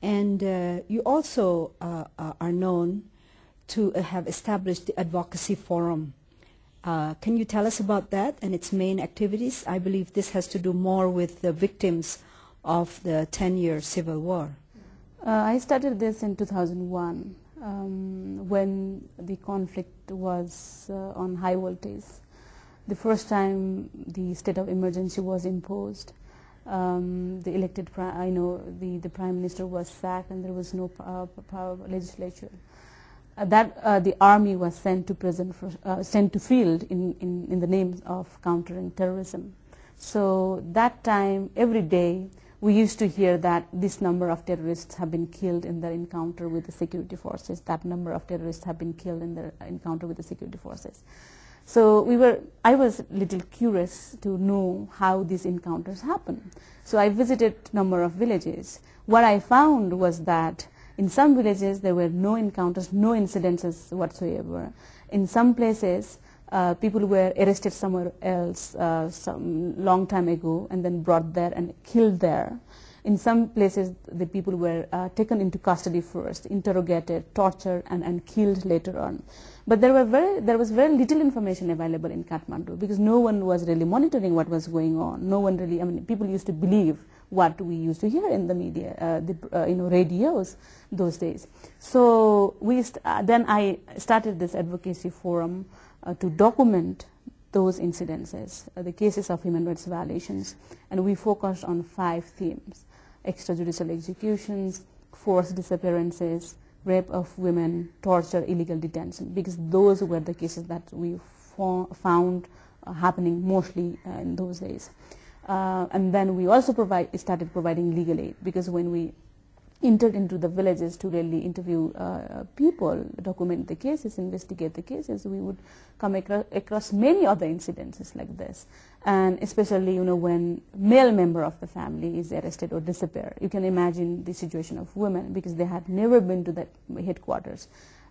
And you also are known to have established the Advocacy Forum. Can you tell us about that and its main activities? I believe this has to do more with the victims of the 10-year civil war. I started this in 2001 when the conflict was on high voltage. The first time the state of emergency was imposed, the elected the prime minister was sacked and there was no legislature. The army was sent to prison, sent to field in the name of countering terrorism. So that time, every day, we used to hear that this number of terrorists have been killed in their encounter with the security forces. That number of terrorists have been killed in their encounter with the security forces. So I was a little curious to know how these encounters happen. So I visited a number of villages. What I found was that in some villages there were no encounters, no incidences whatsoever. In some places, people were arrested somewhere else some long time ago and then brought there and killed there. In some places, the people were taken into custody first, interrogated, tortured, and killed later on. But there was very little information available in Kathmandu because no one was really monitoring what was going on. No one really, people used to believe what we used to hear in the media, radios those days. So then I started this advocacy forum to document those incidences, the cases of human rights violations, and we focused on 5 themes: extrajudicial executions, forced disappearances, rape of women, torture, illegal detention, because those were the cases that we found happening mostly in those days. And then we also started providing legal aid, because when we entered into the villages to really interview people, document the cases, investigate the cases, we would come across many other incidences like this. And especially, when male member of the family is arrested or disappear, you can imagine the situation of women, because they had never been to that headquarters.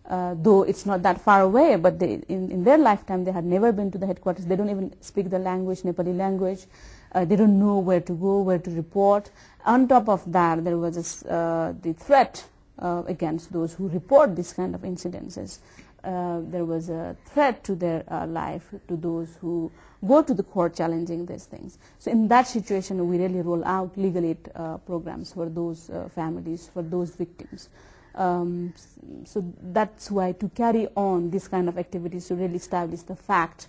Though it's not that far away, but in their lifetime they had never been to the headquarters. They don't even speak the language, Nepali language. They don't know where to go, where to report. On top of that, there was the threat against those who report this kind of incidences. There was a threat to their life, to those who go to the court challenging these things. So in that situation, we really roll out legal aid programs for those families, for those victims. So that's why, to carry on this kind of activities, to really establish the fact,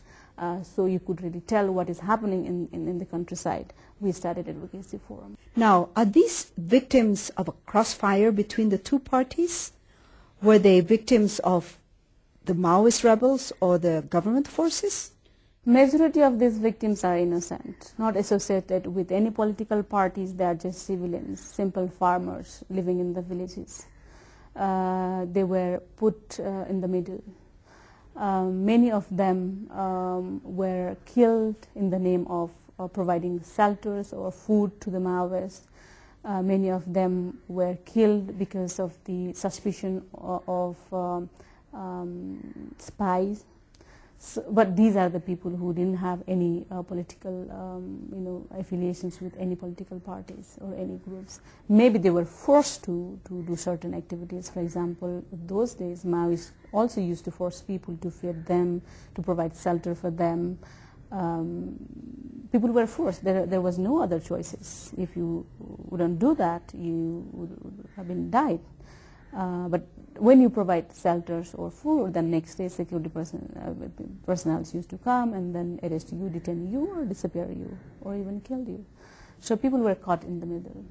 so you could really tell what is happening in the countryside, we started Advocacy Forum. Now, are these victims of a crossfire between the two parties? Were they victims of the Maoist rebels or the government forces? Majority of these victims are innocent, not associated with any political parties. They are just civilians, simple farmers living in the villages. They were put in the middle. Many of them were killed in the name of providing shelters or food to the Maoists. Many of them were killed because of the suspicion of spies. So, but these are the people who didn't have any political, affiliations with any political parties or any groups. Maybe they were forced to do certain activities. For example, those days, Maoists also used to force people to feed them, to provide shelter for them. People were forced. There was no other choices. If you wouldn't do that, you would have been died. But when you provide shelters or food, then next day security personnel used to come and then arrest you, detain you, or disappear you, or even kill you. So people were caught in the middle.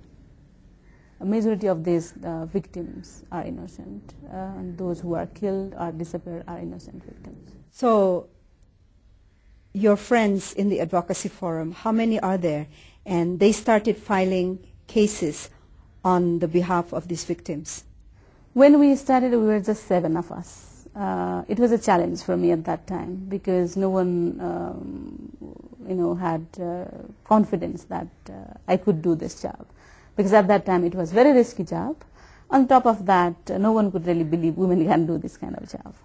A majority of these victims are innocent, and those who are killed or disappeared are innocent victims. So your friends in the Advocacy Forum, how many are there? And they started filing cases on the behalf of these victims. When we started, we were just 7 of us. It was a challenge for me at that time, because no one, had confidence that I could do this job. Because at that time, it was a very risky job. On top of that, no one could really believe women can do this kind of job.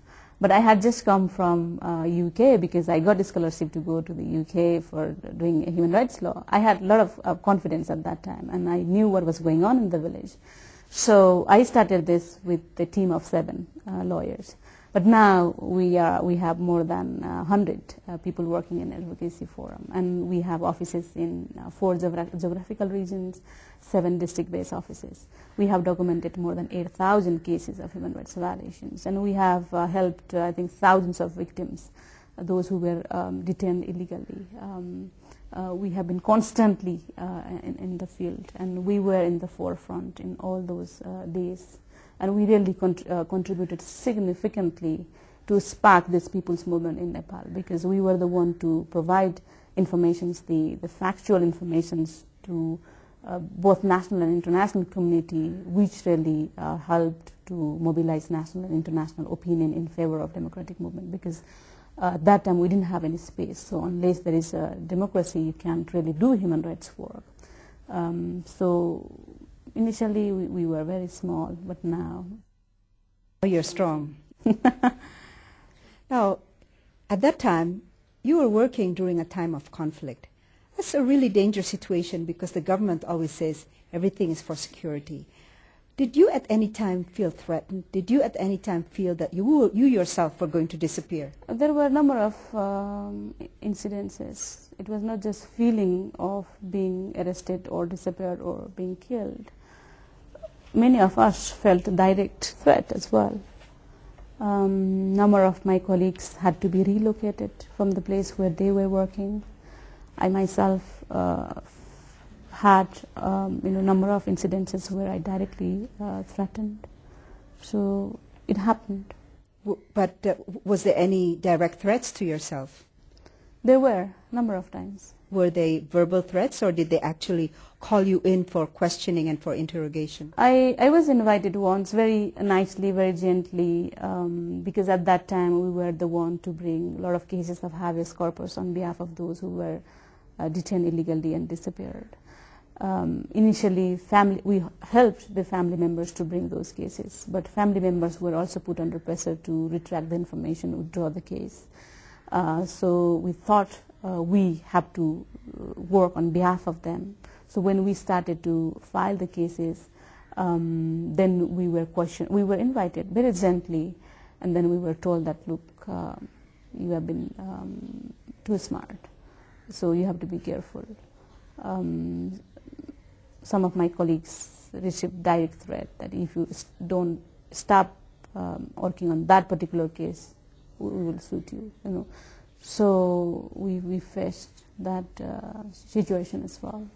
But I had just come from UK, because I got a scholarship to go to the UK for doing human rights law. I had a lot of confidence at that time, and I knew what was going on in the village. So I started this with a team of 7 lawyers. But now we have more than 100 people working in Advocacy Forum, and we have offices in 4 geographical regions, 7 district-based offices. We have documented more than 8,000 cases of human rights violations, and we have helped, I think, thousands of victims, those who were detained illegally. We have been constantly in the field, and we were in the forefront in all those days. And we really contributed significantly to spark this people's movement in Nepal, because we were the one to provide informations, the factual informations to both national and international community, which really helped to mobilize national and international opinion in favor of democratic movement, because at that time we didn't have any space. So unless there is a democracy, you can't really do human rights work. So initially we were very small, but now you're strong. Now, at that time, you were working during a time of conflict. That's a really dangerous situation, because the government always says everything is for security. Did you at any time feel threatened? Did you at any time feel that you yourself were going to disappear? There were a number of incidences. It was not just feeling of being arrested or disappeared or being killed. Many of us felt a direct threat as well. Number of my colleagues had to be relocated from the place where they were working. I myself had number of incidences where I directly threatened. So it happened. But was there any direct threats to yourself? There were a number of times. Were they verbal threats, or did they actually call you in for questioning and for interrogation? I was invited once, very nicely, very gently, because at that time we were the one to bring a lot of cases of habeas corpus on behalf of those who were detained illegally and disappeared. Initially, we helped the family members to bring those cases, but family members were also put under pressure to retract the information, withdraw the case. So we thought we have to work on behalf of them. So when we started to file the cases, then we were questioned. We were invited very gently, and then we were told that, look, you have been too smart, so you have to be careful. Some of my colleagues received direct threat that if you don't stop working on that particular case, we will shoot you. So we faced that situation as well.